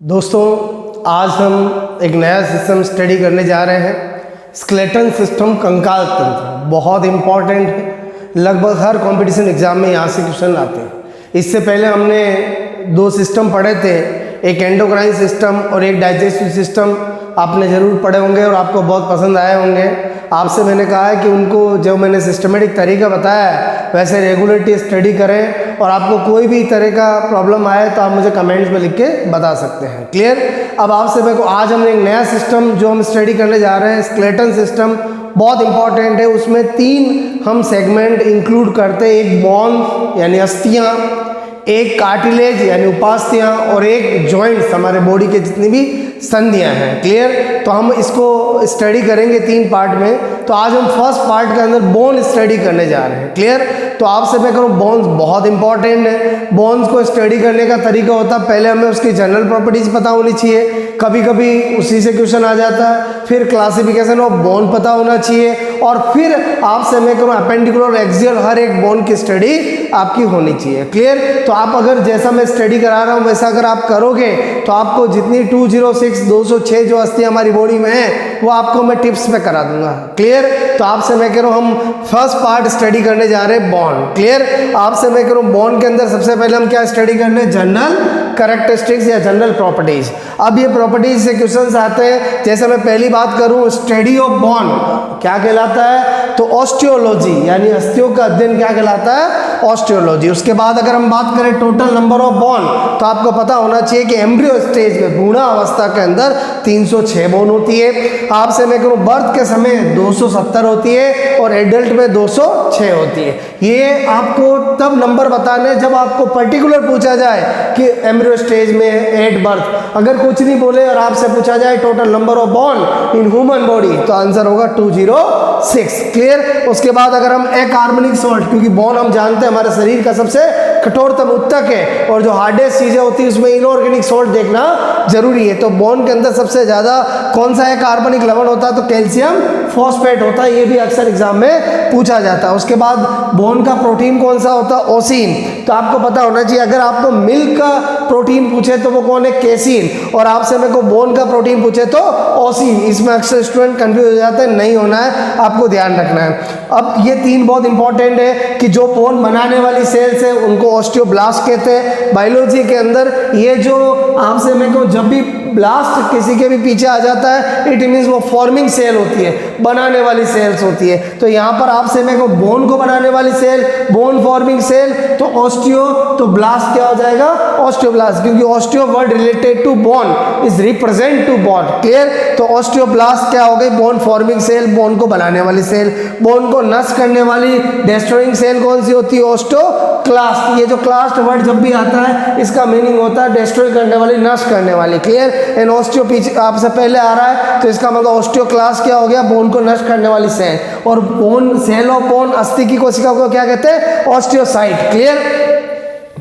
दोस्तों, आज हम एक नया सिस्टम स्टडी करने जा रहे हैं। स्केलेटन सिस्टम, कंकाल तंत्र, बहुत इम्पॉर्टेंट है। लगभग हर कंपटीशन एग्जाम में यहाँ से क्वेश्चन आते हैं। इससे पहले हमने दो सिस्टम पढ़े थे, एक एंडोक्राइन सिस्टम और एक डाइजेस्टिव सिस्टम। आपने ज़रूर पढ़े होंगे और आपको बहुत पसंद आए होंगे। आपसे मैंने कहा है कि उनको जो मैंने सिस्टमेटिक तरीका बताया है वैसे रेगुलरली स्टडी करें, और आपको कोई भी तरह का प्रॉब्लम आए तो आप मुझे कमेंट्स में लिख के बता सकते हैं। क्लियर? अब आपसे मेरे को आज हमने एक नया सिस्टम जो हम स्टडी करने जा रहे हैं, स्केलेटन सिस्टम, बहुत इंपॉर्टेंट है। उसमें 3 हम सेगमेंट इंक्लूड करते हैं, एक बोन यानी अस्थियाँ, एक कार्टिलेज यानी उपास्थियाँ, और एक जॉइंट्स, हमारे बॉडी के जितनी भी संधियाँ हैं। क्लियर? तो हम इसको स्टडी करेंगे 3 पार्ट में। तो आज हम फर्स्ट पार्ट के अंदर बोन स्टडी करने जा रहे हैं। क्लियर? तो आपसे मैं करूँ, बोन्स बहुत इंपॉर्टेंट है। बोन्स को स्टडी करने का तरीका होता है, पहले हमें उसकी जनरल प्रॉपर्टीज पता होनी चाहिए, कभी कभी उसी से क्वेश्चन आ जाता है। फिर क्लासिफिकेशन ऑफ बोन पता होना चाहिए, और फिर आपसे मैं करूँ अपेंडिकुलर और एक्सियल, हर एक बोन की स्टडी आपकी होनी चाहिए। क्लियर? तो आप अगर जैसा मैं स्टडी करा रहा हूँ वैसा अगर आप करोगे तो आपको जितनी 206 जो अस्थियाँ हमारी बॉडी में है वो आपको मैं टिप्स में करा दूंगा। क्लियर? तो आपसे मैं कह रहा हूँ हम फर्स्ट पार्ट स्टडी करने जा रहे हैं, बोन। क्लियर? आपसे मैं कह रहा हूँ बोन के अंदर सबसे पहले हम क्या स्टडी करने, जनरल कैरेक्टरिस्टिक्स या जनरल प्रॉपर्टीज। अब ये प्रॉपर्टीज से क्वेश्चंस आते हैं। जैसे मैं पहली बात करूँ, स्टडी ऑफ बोन क्या कहलाता है, तो ऑस्टियोलॉजी यानी अस्थियों का अध्ययन क्या कहलाता है, ऑस्टियोलॉजी। उसके बाद अगर हम बात करें टोटल नंबर ऑफ बोन, तो आपको पता होना चाहिए कि एम्ब्रियो स्टेज में, भ्रूण अवस्था के अंदर 306 बोन होती है। आपसे मैं करूँ बर्थ के समय 270 होती है, और एडल्ट में 206 होती है। ये आपको तब नंबर बताने जब आपको पर्टिकुलर पूछा जाए कि एम्ब्रियो स्टेज में एट बर्थ, अगर कुछ नहीं बोले और आपसे पूछा जाए total number of bone in human body, तो आंसर होगा 206। क्लियर? उसके बाद अगर हम अकार्बनिक सॉल्ट, क्योंकि बोन हम जानते हैं हमारे शरीर का सबसे कठोरतम ऊतक है, और जो हार्डेस्ट चीजें होती है उसमें इनऑर्गेनिक सॉल्ट देखना जरूरी है। तो बोन के अंदर सबसे ज्यादा कौन सा कार्बनिक लवण होता है, तो कैल्शियम फॉस्फेट होता है। ये भी अक्सर एग्जाम में पूछा जाता है। उसके बाद बोन का प्रोटीन कौन सा होता है, ओसिन। तो आपको पता होना चाहिए, अगर आपको मिल्क का प्रोटीन पूछे तो वो कौन है, केसिन, और आपसे मेरे को बोन का प्रोटीन पूछे तो ओसिन। इसमें अक्सर स्टूडेंट कंफ्यूज हो जाते हैं, नहीं होना है, आपको ध्यान रखना है। अब ये 3 बहुत इंपॉर्टेंट है कि जो बोन बनाने वाली सेल्स है उनको ऑस्टियोब्लास्ट कहते हैं। बायोलॉजी के अंदर ये जो आपसे मेरे को जब भी ब्लास्ट किसी के भी पीछे आ जाता है, इट मीन्स वो फॉर्मिंग सेल होती है, बनाने वाली सेल्स होती है। तो यहाँ पर आपसे मेरे को बोन को बनाने वाली सेल, बोन फॉर्मिंग सेल, तो ऑस्टियो, तो ब्लास्ट क्या हो जाएगा, ऑस्टियोब्लास्ट, क्योंकि osteo word related to bone is represent to bone. Clear? तो ऑस्टियोब्लास्ट क्या हो गई, बोन फॉर्मिंग सेल, बोन को बनाने वाली सेल। बोन को नष्ट करने वाली डिस्ट्रॉइंग सेल कौन सी होती है, ऑस्टियोक्लास्ट। ये जो क्लास्ट वर्ड जब भी आता है इसका मीनिंग होता है डिस्ट्रॉय करने वाली, नष्ट करने वाली। क्लियर? एंड ऑस्टियो पीछे आपसे पहले आ रहा है, तो इसका मतलब ऑस्टियोक्लास्ट क्या हो गया, बोन को नष्ट करने वाली सेल। और बोन, सेल ऑफ बोन, अस्थि की कोशिका को क्या कहते हैं, ऑस्टियोसाइट। क्लियर?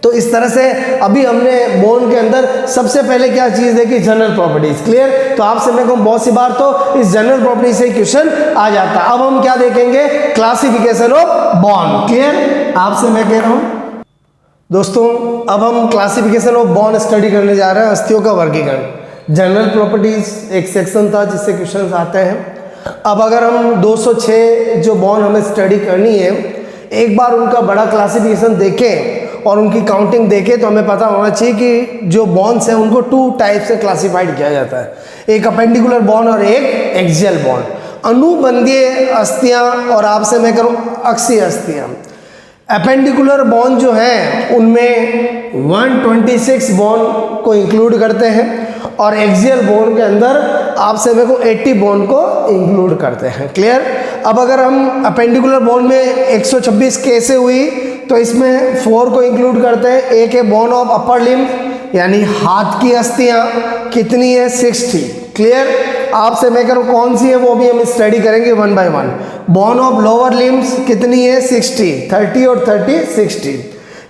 तो इस तरह से अभी हमने बोन के अंदर सबसे पहले क्या चीज देखी, जनरल प्रॉपर्टीज। क्लियर? तो आपसे मैं कहूँ बहुत सी बार तो इस जनरल प्रॉपर्टी से क्वेश्चन आ जाता है। अब हम क्या देखेंगे, क्लासिफिकेशन ऑफ बोन। क्लियर? आपसे मैं कह रहा हूँ दोस्तों, अब हम क्लासिफिकेशन ऑफ बोन स्टडी करने जा रहे हैं, अस्थियों का वर्गीकरण। जनरल प्रॉपर्टीज एक सेक्शन था जिससे क्वेश्चन आते हैं। अब अगर हम 206 जो बोन हमें स्टडी करनी है, एक बार उनका बड़ा क्लासिफिकेशन देखें और उनकी काउंटिंग देखें तो हमें पता होना चाहिए कि जो बोन्स हैं उनको 2 टाइप से क्लासिफाइड किया जाता है, एक अपेंडिकुलर बोन और एक एक्सियल बोन। अनुबंधीय अस्थियां और आपसे मैं करूं अक्षीय अस्थियां। अपेंडिकुलर बोन जो हैं उनमें 126 बोन को इंक्लूड करते हैं, और एक्सियल बोन के अंदर आपसे मेरे को 80 बोन को इंक्लूड करते हैं। क्लियर? अब अगर हम अपेंडिकुलर बोन में 126 केसें हुई तो इसमें 4 को इंक्लूड करते हैं। एक है बोन ऑफ अपर लिम्ब यानी हाथ की अस्थियां, कितनी है, 60। क्लियर? आपसे मैं करूँ कौन सी है वो भी हम स्टडी करेंगे 1 by 1। Bone of lower limbs कितनी है, 60, 30 और 30, 60।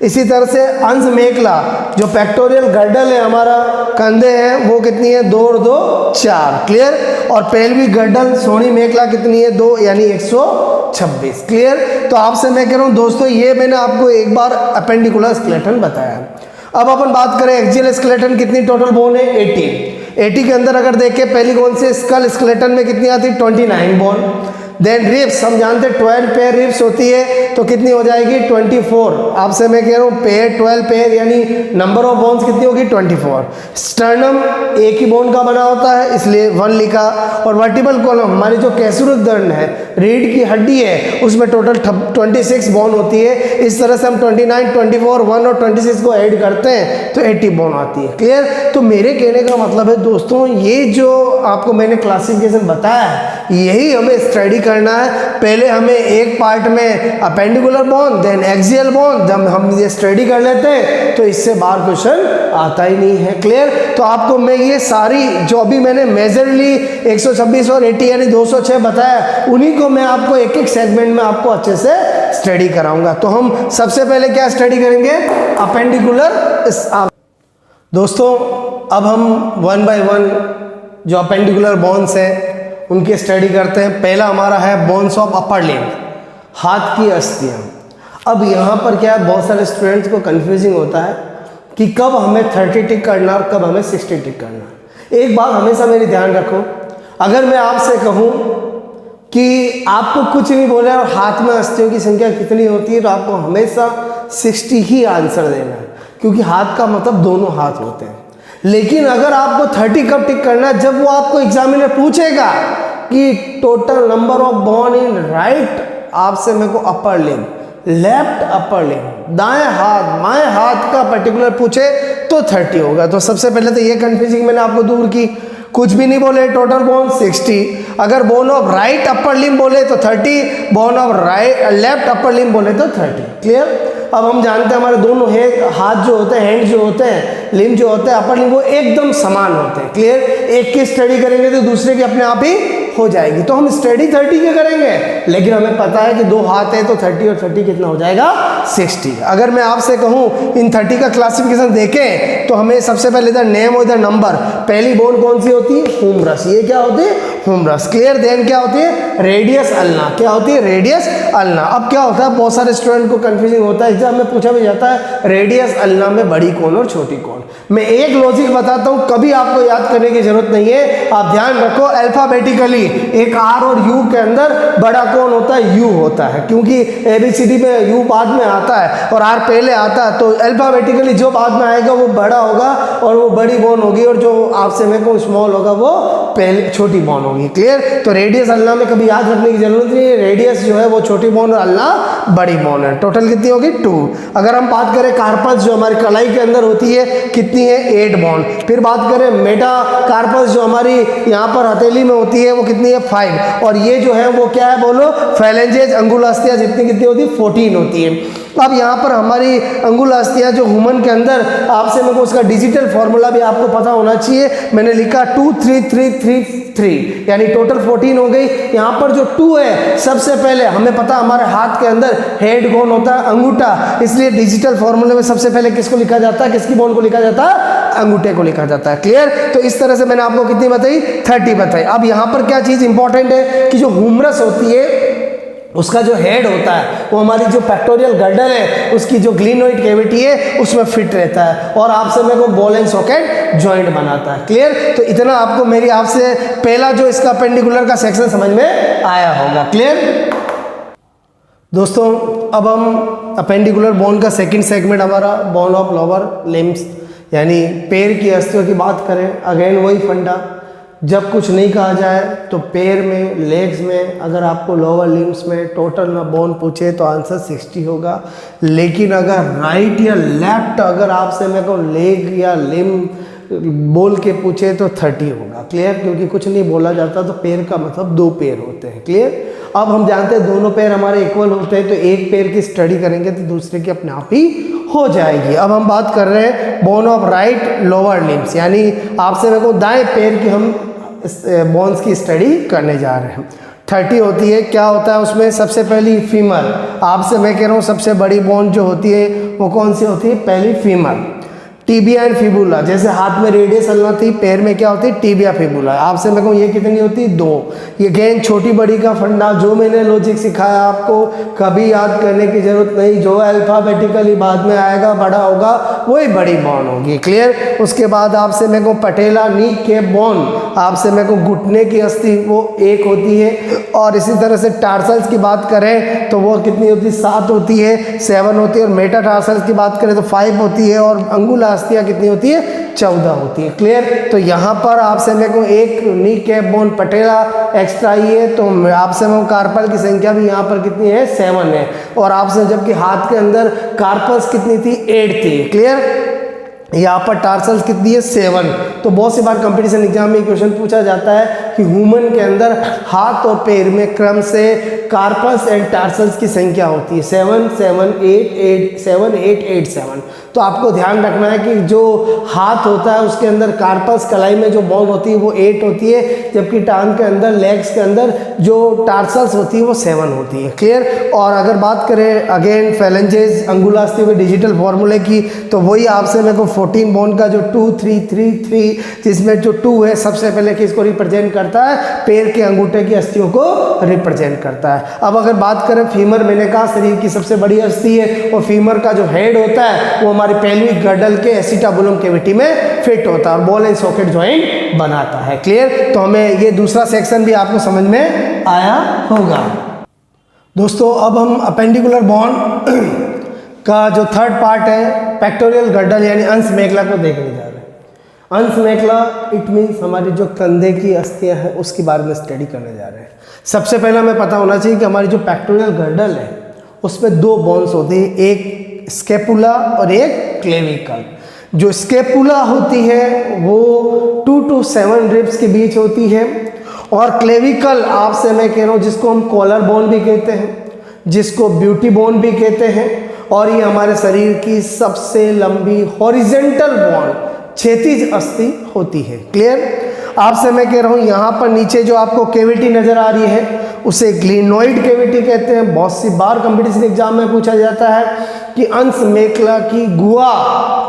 इसी तरह से अंश मेखला, जो पेक्टोरियल गर्डल है हमारा, कंधे हैं, वो कितनी है 2 और 2 4, क्लियर। और पेल्विक गर्डल सोनी मेखला कितनी है 2 यानी 126, क्लियर। तो आपसे मैं कह रहा हूँ दोस्तों, ये मैंने आपको एक बार अपेंडिकुलर स्केलेटन बताया। अब अपन बात करें एक्सियल स्केलेटन, कितनी टोटल बोन है 80 के अंदर अगर देखें, पहली कौन से स्कल स्केलेटन में कितनी आती है 29 बोन। देन रिब्स, हम जानते हैं 12 पेयर रिब्स होती है, तो कितनी हो जाएगी 24। आपसे मैं कह रहा हूँ पेयर 12 पेयर यानी नंबर ऑफ बोन्स कितनी होगी 24। स्टर्नम एक ही बोन का बना होता है इसलिए 1 लिखा। और वर्टिबल कॉलम हमारी जो कैसुरक दंड है, रीढ़ की हड्डी है, उसमें टोटल 26 बोन होती है। इस तरह से हम 29, 24, 1 और 26 को ऐड करते हैं तो 80 बोन आती है, क्लियर। तो मेरे कहने का मतलब है दोस्तों, ये जो आपको मैंने क्लासिफिकेशन बताया है यही हमें स्टडी करना है। पहले हमें एक पार्ट में appendicular bone, then axial bone, जब हम ये स्टडी कर लेते हैं तो इससे बाहर क्वेश्चन आता ही नहीं है, क्लियर। तो आपको मैं ये सारी जो अभी मैंने मेजरली 126 और 80 यानी 206 बताया, उन्हीं को मैं आपको एक एक सेगमेंट में आपको अच्छे से स्टडी कराऊंगा। तो हम सबसे पहले क्या स्टडी करेंगे, अपेंडिकुलर। दोस्तों अब हम 1 बाय 1 जो अपेंडिकुलर बोन्स हैं उनकी स्टडी करते हैं। पहला हमारा है बोन्स ऑफ अपर लिम्ब, हाथ की अस्थियाँ। अब यहाँ पर क्या है, बहुत सारे स्टूडेंट्स को कंफ्यूजिंग होता है कि कब हमें 30 टिक करना और कब हमें 60 टिक करना। एक बात हमेशा मेरी ध्यान रखो, अगर मैं आपसे कहूँ कि आपको कुछ नहीं बोला और हाथ में अस्थियों की संख्या कितनी होती है, तो आपको हमेशा 60 ही आंसर देना है, क्योंकि हाथ का मतलब दोनों हाथ होते हैं। लेकिन अगर आपको 30 कब टिक करना है, जब वो आपको एग्जामिनर पूछेगा कि total number of bone in right, आपसे मेरे को upper limb, left upper limb, दाएं हाथ बाएं हाथ का पर्टिकुलर पूछे तो 30 होगा। तो सबसे पहले तो ये कंफ्यूजिंग मैंने आपको दूर की। कुछ भी नहीं बोले, टोटल बोन 60। अगर bone of right upper limb बोले तो 30, bone of right left upper limb बोले तो 30, क्लियर। अब हम जानते हैं हमारे दोनों हाथ जो होते हैं, हैंड जो होते हैं, लिम्ब जो होते हैं, अपर लिम्ब, वो एकदम समान होते हैं, क्लियर। एक की स्टडी करेंगे तो दूसरे की अपने आप ही हो जाएगी। तो हम स्टडी 30 की करेंगे, लेकिन हमें पता है कि 2 हाथ है तो 30 और 30 कितना हो जाएगा 60। अगर मैं आपसे कहूँ इन 30 का क्लासिफिकेशन देखें तो हमें सबसे पहले इधर नेम और इधर नंबर। पहली बोन कौन सी होती है, ह्यूमरस, ये क्या होती है ह्यूमरस, क्लियर। देन क्या होती है रेडियस अल्ना, क्या होती है रेडियस अल्ना। अब क्या होता है, बहुत सारे स्टूडेंट को कंफ्यूजिंग होता है, एग्जाम में पूछा भी जाता है रेडियस अल्ना में बड़ी कौन और छोटी कौन। मैं एक लॉजिक बताता हूँ, कभी आपको याद करने की जरूरत नहीं है, आप ध्यान रखो। अल्फाबेटिकली एक आर और यू के अंदर बड़ा कौन होता है, यू होता है, क्योंकि एबीसीडी में यू बाद में आता है और आर पहले आता है। तो अल्फाबेटिकली जो बाद में आएगा वो बड़ा होगा और वो बड़ी बोन होगी, और जो आपसे मेरे को स्मॉल होगा वो पहले छोटी बोन होगी, क्लियर। तो रेडियस अल्ना में कभी याद रखने की जरूरत नहीं है, रेडियस जो है वो छोटी बोन और अल्ना बड़ी बोन है। टोटल कितनी होगी 2। अगर हम बात करें कार्पस जो हमारी कलाई के अंदर होती है, कितनी है 8 बोन। फिर बात करें मेटा कार्पस जो हमारी यहाँ पर हथेली में होती है, वो कितनी है 5। और ये जो है वो क्या है बोलो, फैलेंजेज अंगुल अस्थियाँ जितनी कितनी होती है 14 होती है। अब यहाँ पर हमारी अंगुल अस्थियाँ जो ह्यूमन के अंदर, आपसे मेरे को उसका डिजिटल फॉर्मूला भी आपको पता होना चाहिए। मैंने लिखा 2 3 3 3 3 यानी टोटल 14 हो गई। यहाँ पर जो 2 है, सबसे पहले हमें पता हमारे हाथ के अंदर हेड कौन होता है, अंगूठा, इसलिए डिजिटल फॉर्मूले में सबसे पहले किसको लिखा जाता है, किसकी बोन को लिखा जाता है, अंगूठे को लिखा जाता है, क्लियर। तो इस तरह से मैंने आपको कितनी बताई 30 बताई। अब यहाँ पर क्या चीज़ इंपॉर्टेंट है कि जो ह्यूमरस होती है उसका जो हेड होता है वो हमारी जो पेक्टोरियल गर्डल है, उसकी जो ग्लिनोइड कैविटी है उसमें फिट रहता है और आपसे मेरे को बॉल एंड सॉकेट जॉइंट बनाता है, क्लियर। तो इतना आपको मेरी आपसे पहला जो इसका अपेंडिकुलर का सेक्शन समझ में आया होगा, क्लियर। दोस्तों अब हम अपेंडिकुलर बोन का सेकंड सेगमेंट हमारा बोन ऑफ लोअर लिम्स यानी पैर की अस्थियों की बात करें। अगेन वही फंडा, जब कुछ नहीं कहा जाए तो पैर में, लेग्स में, अगर आपको लोअर लिम्स में टोटल ना बोन पूछे तो आंसर 60 होगा। लेकिन अगर राइट या लेफ्ट अगर आपसे मेरे को लेग या लिम बोल के पूछे तो 30 होगा, क्लियर। क्योंकि कुछ नहीं बोला जाता तो पैर का मतलब 2 पैर होते हैं, क्लियर। अब हम जानते हैं दोनों पैर हमारे इक्वल होते हैं, तो एक पैर की स्टडी करेंगे तो दूसरे की अपने आप ही हो जाएगी। अब हम बात कर रहे हैं bone of right lower limbs, यानी आपसे मेरे को दाएं पैर की हम बोन्स की स्टडी करने जा रहे हैं। 30 होती है। क्या होता है उसमें? सबसे पहली फीमर, आपसे मैं कह रहा हूँ सबसे बड़ी बोन जो होती है वो कौन सी होती है? पहली फीमर। टीबिया एंड फिबुला, जैसे हाथ में रेडियस हलना थी, पैर में क्या होती है? Tibia fibula. आपसे मैं कहूँ ये कितनी होती है? 2। ये गेन छोटी बड़ी का फंडा, जो मैंने लॉजिक सिखाया आपको कभी याद करने की जरूरत नहीं, जो अल्फाबेटिकली बाद में आएगा बड़ा होगा वही बड़ी बोन होगी। क्लियर? उसके बाद आपसे मैं कहूँ पटेला नी के बोन, आपसे मैं कहूँ घुटने की अस्थि वो 1 होती है। और इसी तरह से टार्सल्स की बात करें तो वो कितनी होती है? 7 होती है, 7 होती है। और मेटाटार्सल्स की बात करें तो 5 होती है। और अंगुला अस्थियाँ कितनी होती है? 14 होती है। क्लियर? तो यहाँ पर आपसे मेरे को एक नी कैप बोन पटेला एक्स्ट्रा ही है, तो आपसे मैं कार्पल की संख्या भी यहाँ पर कितनी है? 7 है। और आपसे जबकि हाथ के अंदर कार्पल्स कितनी थी? 8 थी। क्लियर? यहाँ पर टार्सल्स कितनी है? 7। तो बहुत सी बार कंपटीशन एग्जाम में क्वेश्चन पूछा जाता है कि ह्यूमन के अंदर हाथ और पैर में क्रम से कार्पस एंड टार्सल्स की संख्या होती है 7 7 8 8 7 8 8 7। तो आपको ध्यान रखना है कि जो हाथ होता है उसके अंदर कार्पस कलाई में जो बोन होती है वो 8 होती है, जबकि टांग के अंदर लेग्स के अंदर जो टार्सल्स होती है वो 7 होती है। क्लियर? और अगर बात करें अगेन फेलेंजेस अंगुलास्थियों के डिजिटल फॉर्मूले की, तो वही आपसे मेरे को 14 बोन का जो 2 3 3 3, जिसमें जो 2 है सबसे पहले किसको रिप्रेजेंट करता है? पैर के अंगूठे की अस्थियों को रिप्रेजेंट करता है। अब अगर बात करें फीमर, मैंने कहा शरीर की सबसे बड़ी अस्थि है, और फीमर का जो हेड होता है वो हमारी पेल्विक गर्डल के एसिटाबुलम कैविटी में फिट होता है और बॉल एंड सॉकेट जॉइंट बनाता है। क्लियर? तो हमें ये दूसरा सेक्शन भी आपको समझ में आया होगा। दोस्तों अब हम अपेंडिकुलर बोन का जो थर्ड पार्ट है पेक्टोरियल गर्डल यानी अंश मेखला को देखने जा रहे हैं। अंश मेखला इट मीन्स हमारी जो कंधे की अस्थियां हैं उसके बारे में स्टडी करने जा रहे हैं। सबसे पहले हमें पता होना चाहिए कि हमारी जो पेक्टोरियल गर्डल है उसमें 2 बोन्स होती है, एक स्केपुला और एक क्लेविकल। जो स्केपुला होती है वो 2 to 7 रिब्स के बीच होती है, और क्लेविकल आपसे मैं कह रहा हूँ जिसको हम कॉलर बोन भी कहते हैं, जिसको ब्यूटी बोन भी कहते हैं, और ये हमारे शरीर की सबसे लंबी हॉरिजेंटल बोन क्षैतिज अस्थि होती है। क्लियर? आपसे मैं कह रहा हूँ यहाँ पर नीचे जो आपको कैविटी नजर आ रही है उसे ग्लिनोइड कैविटी कहते हैं। बहुत सी बार कंपटीशन एग्जाम में पूछा जाता है कि अंश मेखला की गुहा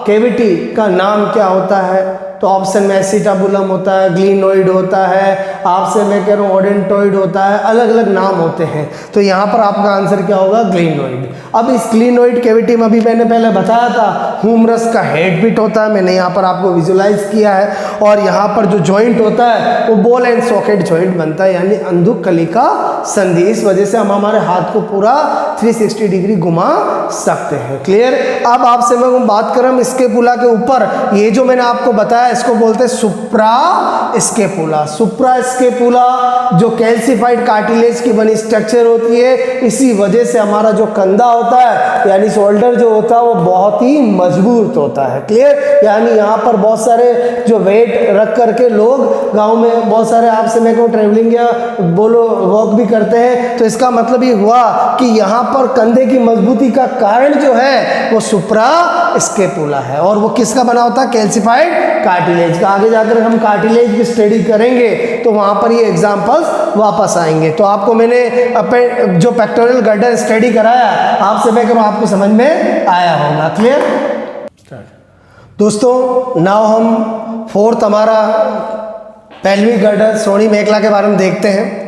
कैविटी का नाम क्या होता है, तो ऑप्शन में एसिटाबुलम होता है, ग्लिनोइड होता है, आपसे मैं कह रहा हूँ ओडेंटोइड होता है, अलग अलग नाम होते हैं। तो यहाँ पर आपका आंसर क्या होगा? ग्लिनोइड। अब इस ग्लिनोइड कैविटी में अभी मैंने पहले बताया था ह्यूमरस का हेड बिट होता है, मैंने यहाँ पर आपको विजुलाइज किया है, और यहाँ पर जो जॉइंट होता है वो बॉल एंड सॉकेट जॉइंट बनता है यानी अंधुकलिका संधि। इस वजह से हम हमारे हाथ को पूरा 360 डिग्री घुमा सकते हैं। क्लियर? अब आपसे मैं बात करें स्केपुला के ऊपर, ये जो मैंने आपको बताया इसको बोलते हैं सुप्रा स्केपुला। सुप्रा स्केपुला जो कैल्सिफाइड कार्टिलेज की बनी स्ट्रक्चर होती है, इसी वजह से हमारा जो कंधा होता है यानी शोल्डर जो होता है वो बहुत ही मजबूत होता है। क्लियर? यानी यहाँ पर बहुत सारे जो वेट रख करके लोग गांव में बहुत सारे आपसे मैं कहूँ ट्रेवलिंग या बोलो वॉक भी करते हैं, तो इसका मतलब ये हुआ कि यहाँ पर कंधे की मजबूती का कारण जो है वो सुप्रा स्केपुला है, और वो किसका बना होता है? कैल्सिफाइड कार्टिलेज का। आगे जाकर हम कार्टिलेज की स्टडी करेंगे तो वहां पर ये एग्जांपल्स वापस आएंगे। तो आपको मैंने जो पेक्टोरियल गर्डल स्टडी कराया आपसे मैं कहूँ आपको समझ में आया होगा। क्लियर? दोस्तों नाउ हम फोर्थ हमारा पेल्विक गर्डल सोनी मेखला के बारे में देखते हैं।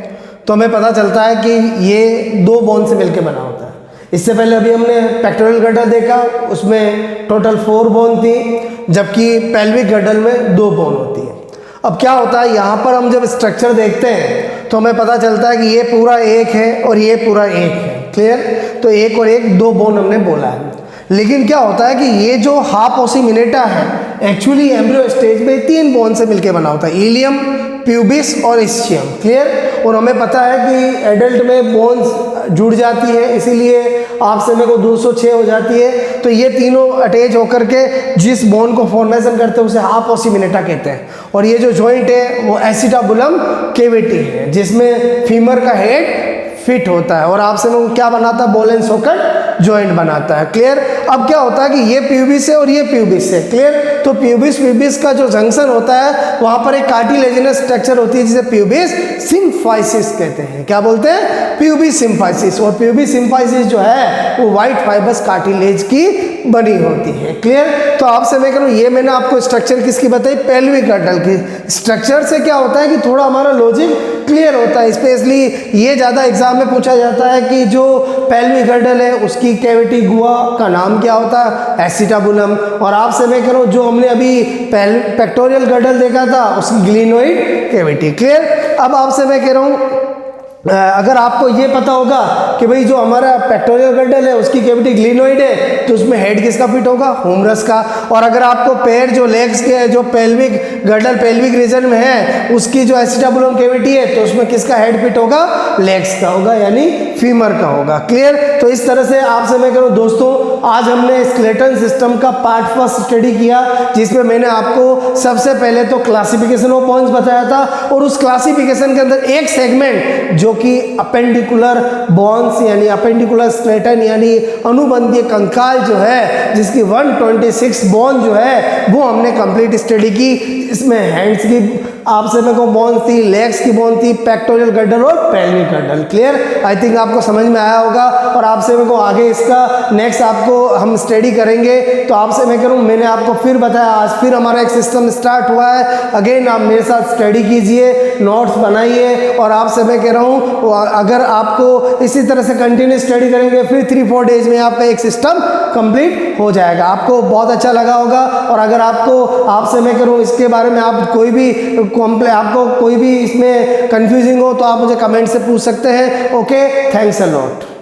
तो हमें पता चलता है कि ये 2 बोन से मिलकर बना होता है। इससे पहले अभी हमने पेक्टोरियल गर्डल देखा, उसमें टोटल 4 बोन थी, जबकि पेल्विक गर्डल में 2 बोन होती है। अब क्या होता है यहाँ पर हम जब स्ट्रक्चर देखते हैं तो हमें पता चलता है कि ये पूरा 1 है और ये पूरा 1 है। क्लियर? तो 1 और 1 2 बोन हमने बोला है, लेकिन क्या होता है कि ये जो हाफ ओसिमिनेटा है एक्चुअली एम्ब्रियो स्टेज में 3 बोन से मिलकर बना होता है, इलियम, प्यूबिस और इस्चियम। क्लियर? और हमें पता है कि एडल्ट में बोन्स जुड़ जाती है, इसीलिए आपसे मेरे को 206 हो जाती है। तो ये तीनों अटैच होकर के जिस बोन को फॉर्मेशन करते हैं उसे हाफ ओसिमिनेटा कहते हैं। और ये जो जॉइंट है वो एसिटाबुलम कैविटी है, जिसमें फीमर का हेड फिट होता है और आपसे मैं क्या बनाता है, बॉल एंड सॉकेट जॉइंट बनाता है। क्लियर। अब क्या होता है कि ये प्यूबिस है और ये प्यूबिस है। क्लियर। तो प्यूबिस का जो जंक्शन होता है वहां पर एक कार्टिलेजिनस स्ट्रक्चर होती है जिसे प्यूबिस सिम्फाइसिस कहते हैं। क्या बोलते हैं, प्यूबिस सिम्फाइसिस। और प्यूबिस सिम्फाइसिस जो है वो व्हाइट फाइबर्स कार्टिलेज की बनी होती है। क्लियर। तो आपसे मैं कह रहा हूँ ये मैंने आपको स्ट्रक्चर किसकी बताई, पेल्विक गर्डल की। स्ट्रक्चर से क्या होता है कि थोड़ा हमारा लॉजिक क्लियर होता है। स्पेशली ये ज़्यादा एग्जाम में पूछा जाता है कि जो पेल्विक गर्डल है उसकी कैविटी गुहा का नाम क्या होता है, एसिटाबुलम। और आपसे मैं कह रहा हूँ जो हमने अभी पेक्टोरियल गर्डल देखा था उसकी ग्लिनोइड कैविटी। क्लियर। अब आपसे मैं कह रहा हूँ अगर आपको ये पता होगा कि भाई जो हमारा पेक्टोरियल गर्डल है उसकी कैविटी ग्लिनोइड है तो उसमें हेड किसका फिट होगा, हुमरस का। और अगर आपको पैर जो लेग्स के जो पेल्विक गर्डल पेल्विक रीजन में है उसकी जो एसिटाबुलम कैविटी है तो उसमें किसका हेड फिट होगा, लेग्स का होगा, यानी फीमर का होगा। क्लियर। तो इस तरह से आपसे मैं कह रहा हूँ दोस्तों आज हमने स्केलेटन सिस्टम का पार्ट फर्स्ट स्टडी किया जिसमें मैंने आपको सबसे पहले तो क्लासिफिकेशन ऑफ बोन्स बताया था और उस क्लासिफिकेशन के अंदर एक सेगमेंट जो कि अपेंडिकुलर बोन्स यानी अपेंडिकुलर स्केलेटन यानी अनुबंधीय कंकाल जो है जिसकी 126 बोन जो है वो हमने कंप्लीट स्टडी की। इसमें हैंड्स की आपसे मेरे को बोन थी, लेग्स की बोन थी, पेक्टोरियल गर्डल और pelvic girdle. Clear. I think आपको समझ में आया होगा और आपसे मेरे को आगे इसका नेक्स्ट आपको हम स्टडी करेंगे। तो आपसे मैं कह रहा हूँ मैंने आपको फिर बताया आज फिर हमारा एक सिस्टम स्टार्ट हुआ है। अगेन आप मेरे साथ स्टडी कीजिए, नोट्स बनाइए और आपसे मैं कह रहा हूँ अगर आपको इसी तरह से कंटिन्यू स्टडी करेंगे फिर 3-4 डेज में आपका एक सिस्टम कंप्लीट हो जाएगा। आपको बहुत अच्छा लगा होगा। और अगर आपको आपसे मैं कह रहा हूँ इसके बारे में आप कोई भी आपको कोई भी इसमें कंफ्यूजिंग हो तो आप मुझे कमेंट से पूछ सकते हैं। Okay, thanks a lot.